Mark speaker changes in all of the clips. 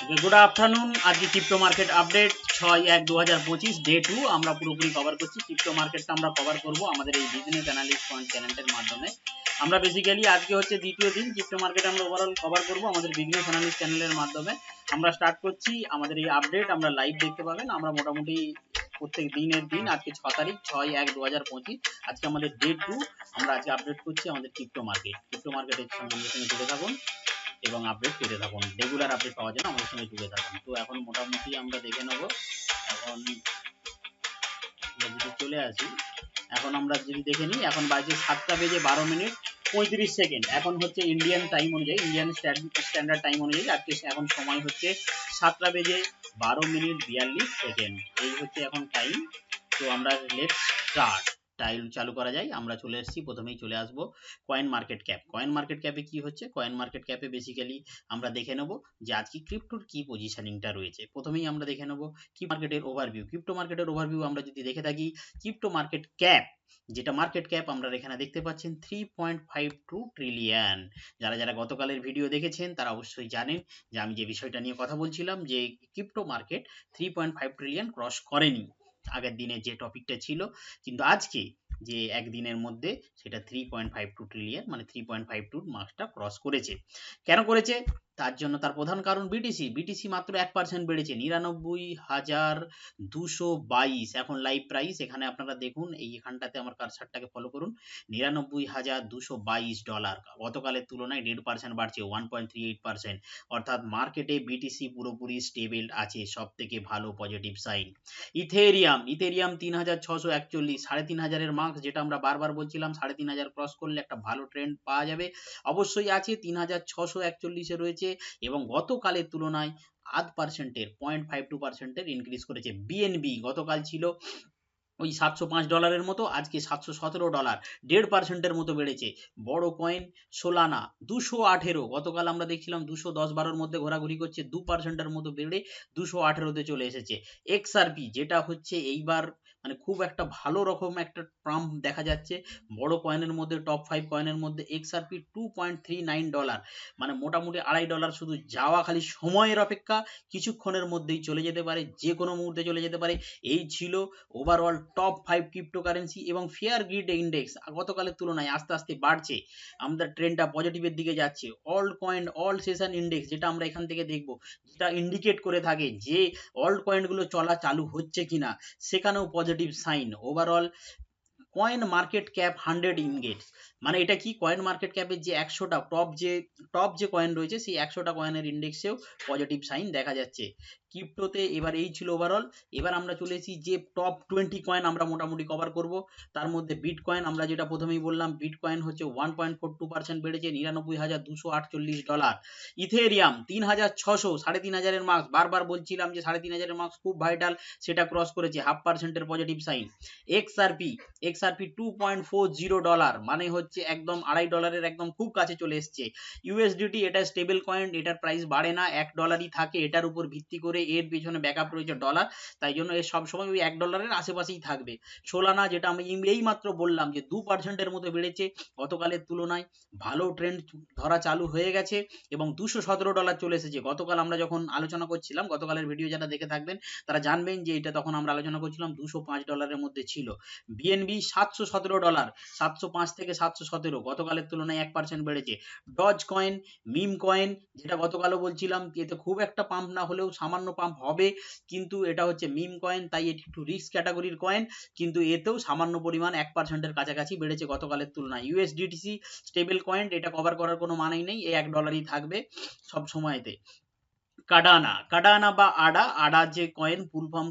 Speaker 1: Good afternoon. आज की crypto market update 6/1/2025 day 2 আমরা পুরোপুরি কভার করছি। ক্রিপ্টো মার্কেটটা আমরা কভার করব আমাদের এই বিজনেস অ্যানালিস্ট পয়েন্ট চ্যানেলের মাধ্যমে। আমরা বেসিক্যালি আজকে হচ্ছে দ্বিতীয় দিন, ক্রিপ্টো মার্কেট আমরা ওভারঅল কভার করব আমাদের বিজনেস অ্যানালিস্ট চ্যানেলের মাধ্যমে। আমরা স্টার্ট করছি আমাদের এই আপডেট, আমরা লাইভ দেখতে পাবেন। আমরা মোটামুটি প্রত্যেক দিনের দিন, আজকে 6 তারিখ 6/1/2025, আজকে আমাদের ডে 2। আমরা আজকে আপডেট করছি আমাদের ক্রিপ্টো মার্কেটের সঙ্গে জুড়ে থাকুন এবং আপডেট পেতে থাকুন। রেগুলার আপডেট পাওয়ার জন্য আমাদের সঙ্গে জুড়ে থাকুন। তো এখন মোটামুটি আমরা দেখে নেব। এখন যদি চলে আসি, এখন আমরা যদি দেখে নিই, এখন বাজে 7:12:35। এখন হচ্ছে ইন্ডিয়ান টাইম অনুযায়ী, ইন্ডিয়ান স্ট্যান্ডার্ড টাইম অনুযায়ী আজকে এখন সময় হচ্ছে 7:12:42। এই হচ্ছে এখন টাইম। তো আমরা লেটস স্টার্ট। টাইল চালু করা যায়। আমরা চলে এসেছি, প্রথমেই চলে আসব coin market cap. Coin market ক্যাপে কি হচ্ছে, কয়েন মার্কেট ক্যাপে বেসিক্যালি আমরা দেখে নেব যে আজকে ক্রিপ্টোর কি পজিশনিংটা রয়েছে। প্রথমেই আমরা দেখে নেব কি মার্কেটের ওভারভিউ। ক্রিপ্টো মার্কেটের ওভারভিউ আমরা যদি দেখে থাকি, ক্রিপ্টো মার্কেট ক্যাপ, যেটা মার্কেট ক্যাপ আমরা এখানে দেখতে পাচ্ছেন 3.52 ট্রিলিয়ন। যারা যারা গতকালের ভিডিও দেখেছেন তারা অবশ্যই জানেন যে আমি যে বিষয়টা নিয়ে কথা বলছিলাম, যে ক্রিপ্টো মার্কেট 3.5 ট্রিলিয়ন ক্রস করেনি আগের দিনে যে টপিকটা ছিল, কিন্তু আজকে যে একদিনের মধ্যে সেটা 3.52 ট্রিলিয়ন মানে 3.52 মার্কসটা ক্রস করেছে। কেন করেছে? তার জন্য তার প্রধান কারণ বিটিসি মাত্র 1% বেড়েছে, 99,222 এখন লাইভ প্রাইস। এখানে আপনারা দেখুন, এইখানটাতে আমার কারসারটাকে ফলো করুন, $99,222। গতকালের তুলনায় 1.5% বাড়ছে, 1.38%। অর্থাৎ মার্কেটে বিটিসি পুরোপুরি স্টেবল আছে, সব থেকে ভালো পজিটিভ সাইন। ইথেরিয়াম 3,641, 3,500 মার্কস, যেটা আমরা বারবার বলছিলাম 3,500 ক্রস করলে একটা ভালো ট্রেন্ড পাওয়া যাবে, অবশ্যই আছে। 3,641 রয়েছে এবং গতকালের তুলনায় 0.52% ইনক্রিজ করেছে। বিএনবি গতকাল ছিল ওই $705 মতো, আজকে $717, 1.5% মতো বেড়েছে। বড় কয়েন সোলানা 218, গতকাল আমরা দেখছিলাম 210-12 মধ্যে ঘোরাঘুরি করছে, 2% মতো বেড়ে 218-তে চলে এসেছে। এক্সআরপি, যেটা হচ্ছে এইবার মানে খুব একটা ভালো রকম একটা পাম্প দেখা যাচ্ছে বড় কয়েনের মধ্যে, টপ 5 কয়েনের মধ্যে এক্সআরপি $2.39, মানে মোটামুটি $2.5। শুধু যাওয়া খালি সময়ের অপেক্ষা, কিছুক্ষণের মধ্যেই চলে যেতে পারে, যে কোনো মুহূর্তে চলে যেতে পারে। এই ছিল ওভারঅল টপ 5 ক্রিপ্টোকারেন্সি। এবং ফেয়ার গ্রিড ইন্ডেক্স গতকালের তুলনায় আস্তে আস্তে বাড়ছে, আমাদের ট্রেন্ডটা পজিটিভের দিকে যাচ্ছে। Old coin all session index, যেটা আমরা এখান থেকে দেখব, যেটা ইন্ডিকেট করে থাকে যে অল্ড কয়েনগুলো চলা চালু হচ্ছে কিনা, সেখানেও positive sign. Overall coin market cap 100 index, মানে এটা কি, কয়েন মার্কেট ক্যাপের যে 100টা টপ যে কয়েন রয়েছে, সেই 100টা কয়েনের ইন্ডেক্সেও পজিটিভ সাইন দেখা যাচ্ছে ক্রিপ্টোতে। এবার এই ছিল ওভারঅল। এবার আমরা চলে এসেছি যে টপ 20 কয়েন আমরা মোটামুটি কভার করব। তার মধ্যে বিটকয়েন, আমরা যেটা প্রথমেই বললাম, বিটকয়েন হচ্ছে 1.42% বেড়েছে, $99,248। ইথেরিয়াম 3,600, 3,500 মার্কস, বারবার বলছিলাম যে 3,500 মার্কস খুব ভাইটাল, সেটা ক্রস করেছে, 0.5%-এর পজিটিভ সাইন। এক্সআরপি $2.40, মানে হচ্ছে একদম $2.5 একদম খুব কাছে চলে এসছে। ইউএসডিটি, এটা স্টেবল কয়েন, এটার প্রাইস বাড়ে না, $1 থাকে, এটার উপর ভিত্তি করে এর পিছনে ব্যাকআপ রয়েছে ডলার, তাই জন্য এর সবসময় ওই $1 আশেপাশেই থাকবে। সোলানা, যেটা আমি এই মাত্র বললাম যে 2%-এর মতো বেড়েছে গতকালের তুলনায়, ভালো ট্রেন্ড ধরা চালু হয়ে গেছে এবং $217 চলে এসেছে। গতকাল আমরা যখন আলোচনা করছিলাম, গতকালের ভিডিও যারা দেখে থাকবেন তারা জানবেন যে এটা তখন আমরা আলোচনা করছিলাম $205-এর মধ্যে ছিল। বিএনবি $717, 705 থেকে 717, গতকালের তুলনায় 1% বেড়েছে। ডজ কয়েন, মিম কয়েন, যেটা গতকালও বলছিলাম এতে খুব একটা পাম্প না হলেও সামান্য পাম্প হবে, কিন্তু এটা হচ্ছে মিম কয়েন, তাই এটি একটু রিস্ক ক্যাটাগরির কয়েন, কিন্তু এতেও সামান্য পরিমাণ 1%-এর কাছাকাছি বেড়েছে গতকালের তুলনায়। ইউএসডিটিসি স্টেবল কয়েন, এটা কভার করার কোনো মানেই নেই, এই $1-ই থাকবে সব সময়তে। কাডানা বা আডা যে কয়েন, ফুল ফর্ম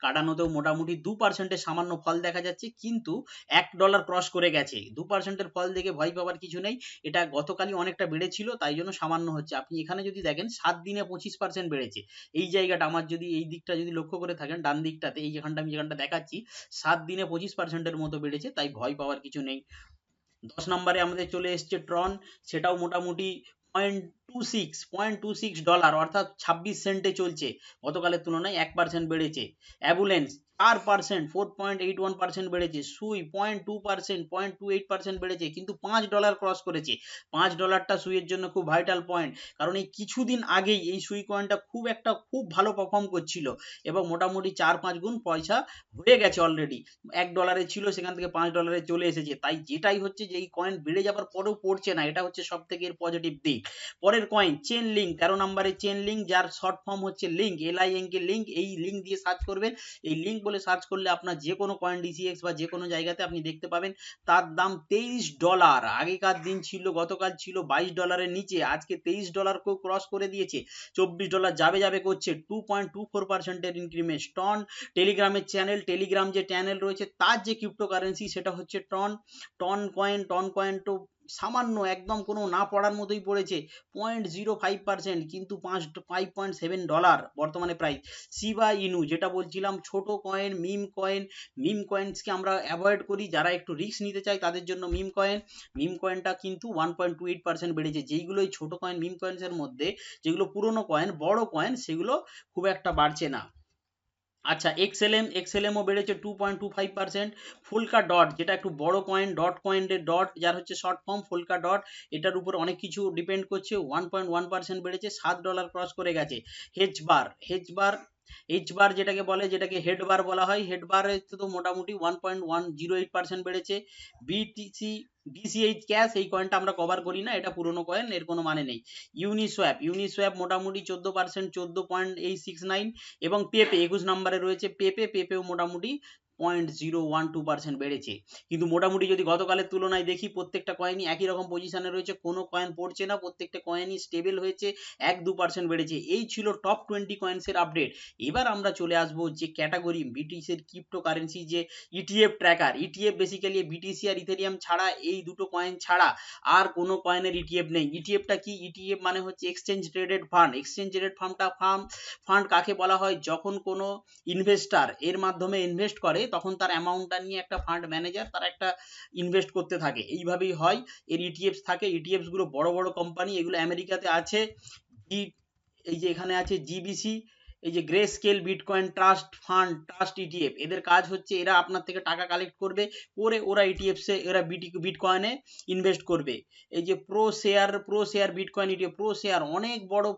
Speaker 1: কাডানোতেও মোটামুটি 2%-এর সামান্য ফল দেখা যাচ্ছে, কিন্তু $1 ক্রস করে গেছে। 2%-এর ফল দেখে ভয় পাওয়ার কিছু নেই, এটা গতকালই অনেকটা বেড়েছিল, তাই জন্য সামান্য হচ্ছে। আপনি এখানে যদি দেখেন 7 দিনে 25% বেড়েছে। এই জায়গাটা আমার যদি এই দিকটা যদি লক্ষ্য করে থাকেন, ডান দিকটাতে, এই যেখানটা আমি যেখানটা দেখাচ্ছি, 7 দিনে 25%-এর মতো বেড়েছে, তাই ভয় পাওয়ার কিছু নেই। 10 নম্বরে আমাদের চলে এসছে ট্রন, সেটাও মোটামুটি $0.26 অর্থাৎ 26 সেন্টে চলছে, গতকালের তুলনায় 1% বেড়েছে। অ্যাবুলেন্স 4%, 4.81% বেড়েছে। সুই 0.2%, 0.28% বেড়েছে, কিন্তু $5 ক্রস করেছে। $5টা সুইয়ের জন্য খুব ভাইটাল পয়েন্ট, কারণ এই কিছুদিন আগেই এই সুই কয়েনটা খুব ভালো পারফর্ম করছিল এবং মোটামুটি 4-5 গুণ পয়সা হয়ে গেছে অলরেডি। $1 ছিল, সেখান থেকে $5 চলে এসেছে। তাই যেটাই হচ্ছে যে এই কয়েন বেড়ে যাবার পরেও পড়ছে না, এটা হচ্ছে সব থেকে এর পজিটিভ দিক। পরের কয়েন চেন লিঙ্ক, 13 নম্বরে চেন লিঙ্ক, যার শর্ট ফর্ম হচ্ছে লিঙ্ক, LINK লিঙ্ক। এই লিঙ্ক দিয়ে সার্চ করবেন, এই লিঙ্ক বলে সার্চ করলে আপনার যে কোনো কয়েন ডিসিএক্স বা যে কোনো জায়গাতে আপনি দেখতে পাবেন। তার দাম $23। আগেকার দিন ছিল, গতকাল ছিল $22-এর নিচে, আজকে $23 ক্রস করে দিয়েছে। $24 যাবে করছে, 2.24% ইনক্রিমেন্ট। টন টেলিগ্রামের চ্যানেল, টেলিগ্রাম যে চ্যানেল রয়েছে তার যে ক্রিপ্টোকারেন্সি সেটা হচ্ছে টন কয়েন তো সামান্য একদম কোনো না পড়ার মতোই পড়েছে, 0.05%, কিন্তু $5.7 বর্তমানে প্রাইস। শিবা ইনু, যেটা বলছিলাম ছোট কয়েন, মিম কয়েন্সকে আমরা অ্যাভয়েড করি, যারা একটু রিস্ক নিতে চায় তাদের জন্য মিম কয়েনটা কিন্তু 1.28% বেড়েছে। যেইগুলো এই ছোট কয়েন মিম কয়েন্সের মধ্যে, যেগুলো পুরোনো কয়েন, বড় কয়েন, সেগুলো খুব একটা বাড়ছে না। আচ্ছা, এক্সএলএমও বেড়েছে 2.25%। ফুলকা ডট, যেটা একটু বড় কয়েন, ডট কয়েনের ডট, যার হচ্ছে শর্ট ফর্ম ফুলকা ডট, এটার উপর অনেক কিছু ডিপেন্ড করছে, 1.1% বেড়েছে, $7 ক্রস করে গেছে। এইচবার যেটাকে বলে, যেটাকে হেডবার বলা হয়, হেডবারে তো মোটামুটি 1.108% বেড়েছে। বিসিএইচ ক্যাশ, এই কয়েনটা আমরা কভার করি না, এটা পুরোনো কয়েন, এর কোনো মানে নেই। ইউনিসোয়াপ মোটামুটি 14%, 14.869। এবং পেপে 21 নম্বরে রয়েছে, পেপেও মোটামুটি 0.012% বেড়েছে। কিন্তু মোটামুটি যদি গতকালের তুলনায় দেখি, প্রত্যেকটা কয়েনই একই রকম পজিশনে রয়েছে, কোনো কয়েন পড়ছে না, প্রত্যেকটা কয়েনই স্টেবল হয়েছে, 1-2% বেড়েছে। এই ছিল টপ 20 কয়েন্সের আপডেট। এবার আমরা চলে আসবো যে ক্যাটাগরি বিটিসির ক্রিপ্টোকারেন্সি, যে ETF tracker. ETF basically BTC আর ইথেরিয়াম ছাড়া, এই দুটো কয়েন ছাড়া আর কোনো কয়েনের ইটিএফ নেই। ইটিএফটা কি? ইটিএফ মানে হচ্ছে exchange traded fund. Exchange traded fund কাকে বলা হয়? যখন কোনো ইনভেস্টার এর মাধ্যমে ইনভেস্ট করে, তখন তার অ্যামাউন্টটা নিয়ে একটা ফান্ড ম্যানেজার তারা একটা ইনভেস্ট করতে থাকে, এইভাবেই হয়। এর ইটিএফস থাকে, ইটিএফস গুলো বড় বড় কোম্পানি, এগুলো আমেরিকাতে আছে। এই যে এখানে আছে জিবিসি, এই যে grey scale bitcoin trust ETF, এদের কাজ হচ্ছে এরা আপনার থেকে টাকা কালেক্ট করবে, ওরা ইটিএফসে, এরা বিটকয়েনে ইনভেস্ট করবে। এই যে pro share bitcoin ETF, pro share অনেক বড়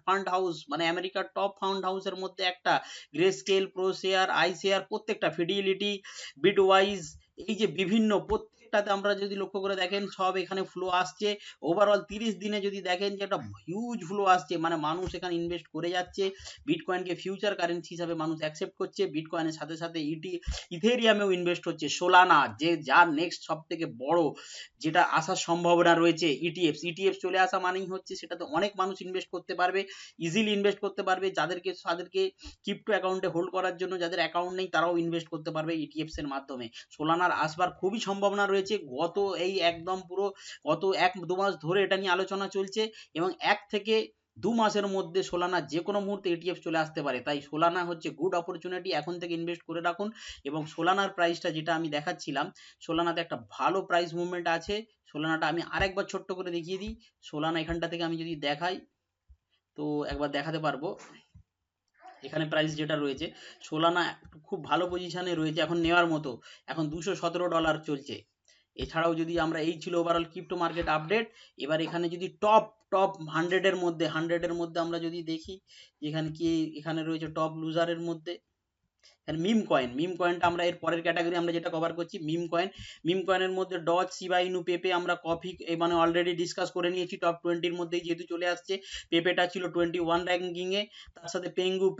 Speaker 1: ফান্ড হাউস, মানে আমেরিকার টপ ফান্ড হাউসের মধ্যে একটা। Grey scale, pro share, I share, প্রত্যেকটা, ফিডিলিটি, বিটওয়াইজ, এই যে বিভিন্ন প্রত্যেকটাতে আমরা যদি লক্ষ্য করে দেখেন, সব এখানে ফ্লো আসছে। ওভারঅল 30 দিনে যদি দেখেন যে একটা হিউজ ফ্লো আসছে, মানে মানুষ এখানে ইনভেস্ট করে যাচ্ছে, বিটকয়েনকে ফিউচার কারেন্সি হিসাবে মানুষ অ্যাকসেপ্ট করছে, বিটকয়েনের সাথে সাথে ইথেরিয়ামেও ইনভেস্ট হচ্ছে। সোলানা, যার নেক্সট সব থেকে বড় যেটা আসার সম্ভাবনা রয়েছে, ইটিএফ চলে আসা মানেই হচ্ছে সেটাতে অনেক মানুষ ইনভেস্ট করতে পারবে, ইজিলি ইনভেস্ট করতে পারবে। যাদেরকে ক্রিপ্টো অ্যাকাউন্টে হোল্ড করার জন্য, যাদের অ্যাকাউন্ট নেই, তারাও ইনভেস্ট করতে পারবে ইটিএফস এর মাধ্যমে। সোলানার আসবার খুবই সম্ভাবনা রয়েছে। গত 1-2 মাস ধরে এটা নিয়ে আলোচনা চলছে, এবং 1 থেকে 2 মাসের মধ্যে সোলানা যে কোনো মুহূর্তে ইটিএফ চলে আসতে পারে। তাই সোলানা হচ্ছে গুড অপরচুনিটি, এখন থেকে ইনভেস্ট করে রাখুন। এবং সোলানার প্রাইসটা যেটা আমি দেখাচ্ছিলাম, সোলানাতে একটা ভালো প্রাইস মুভমেন্ট আছে। সোলানাটা আমি আরেকবার ছোট্ট করে দেখিয়ে দিই। সোলানা এখানটা থেকে আমি যদি দেখাই, তো একবার দেখাতে পারবো। এখানে প্রাইস যেটা রয়েছে, সোলানা খুব ভালো পজিশনে রয়েছে, এখন নেওয়ার মতো। এখন $217 চলছে। এছাড়াও যদি আমরা, এই ছিল ওভারঅল ক্রিপ্টো মার্কেট আপডেট। এবার এখানে যদি টপ 100-এর মধ্যে আমরা যদি দেখি, এখানে কি, এখানে রয়েছে টপ লুজারের মধ্যে মিম কয়েনটা আমরা এর পরের ক্যাটাগরি আমরা যেটা কভার করছি, মিম কয়েনের মধ্যে ডজ, শিবা ইনু, পেপে আমরা কফি মানে অলরেডি ডিসকাস করে নিয়েছি। টপ 20-র মধ্যেই যেহেতু চলে আসছে, পেপেটা ছিল 21 র্যাঙ্কিং এ। তার সাথে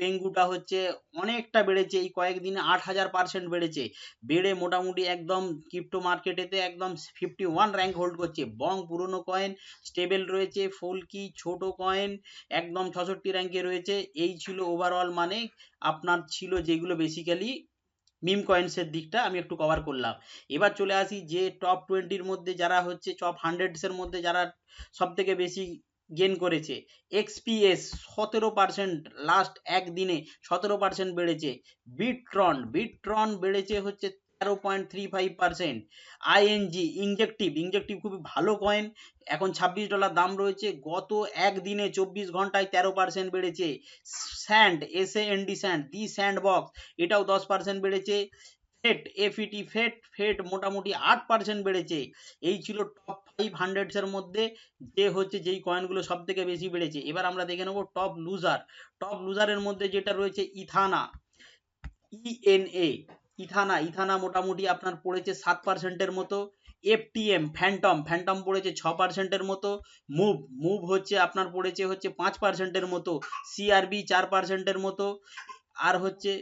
Speaker 1: পেঙ্গুটা হচ্ছে অনেকটা বেড়েছে, এই কয়েকদিনে 8000% বেড়েছে, বেড়ে মোটামুটি একদম ক্রিপ্টো মার্কেটেতে একদম 51 র্যাঙ্ক হোল্ড করছে। বং পুরনো কয়েন স্টেবল রয়েছে, ফোলকি ছোট কয়েন একদম 66 র্যাঙ্কে রয়েছে। এই ছিল ওভারঅল, মানে আপনার ছিল যেগুলো বেসিক্যালি মিম কয়েন্সের দিকটা আমি একটু কভার করলাম। এবার চলে আসি যে টপ 20-র মধ্যে যারা হচ্ছে, টপ 100-এর মধ্যে যারা সব থেকে বেশি গেন করেছে। এক্সপিএস 17%, লাস্ট একদিনে 17% বেড়েছে। বিটট্রন বেড়েছে হচ্ছে 13.35%। আইএনজি ইনজেক্টিভ খুবই ভালো কয়েন, এখন $26 দাম রয়েছে, গত একদিনে 24 ঘন্টায় 13% বেড়েছে। স্যান্ড SAND স্যান্ড দি স্যান্ড বক্স এটাও 10% বেড়েছে। ফেট মোটামুটি 8% বেড়েছে। এই ছিল টপ 500 এর মধ্যে যেই কয়েনগুলো সব থেকে বেশি বেড়েছে। এবার আমরা দেখে নেবো টপ লুজারের মধ্যে যেটা রয়েছে ইথানা, ইথানা মোটামুটি আপনার পড়েছে 7%-এর মতো। এফটিএম ফ্যান্টম পড়েছে 6%-এর মতো। মুভ হচ্ছে আপনার পড়েছে 5%-এর মতো। সিআরবি 4%-এর মতো। আর হচ্ছে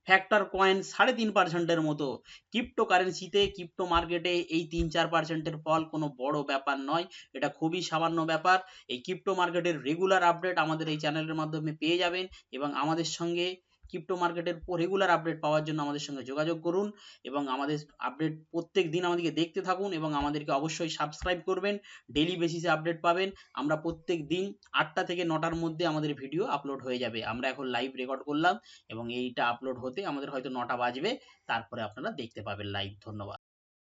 Speaker 1: ফ্যাক্টর কয়েন 3.5%-এর মতো। ক্রিপ্টো মার্কেটে এই 3-4%-এর ফল কোনো বড় ব্যাপার নয়, এটা খুবই সামান্য ব্যাপার। এই ক্রিপ্টো মার্কেটের রেগুলার আপডেট আমাদের এই চ্যানেলের মাধ্যমে পেয়ে যাবেন, এবং আমাদের সঙ্গে ক্রিপ্টো মার্কেটের রেগুলার আপডেট পাওয়ার জন্য আমাদের সঙ্গে যোগাযোগ করুন, এবং আমাদের আপডেট প্রত্যেক দিন আমাদেরকে দেখতে থাকুন, এবং আমাদেরকে অবশ্যই সাবস্ক্রাইব করবেন। ডেইলি বেসিসে আপডেট পাবেন। আমরা প্রত্যেক দিন 8টা থেকে 9টার মধ্যে আমাদের ভিডিও আপলোড হয়ে যাবে। আমরা এখন লাইভ রেকর্ড করলাম, এবং এইটা আপলোড হতে আমাদের হয়তো 9টা বাজবে, তারপরে আপনারা দেখতে পাবেন লাইভ। ধন্যবাদ।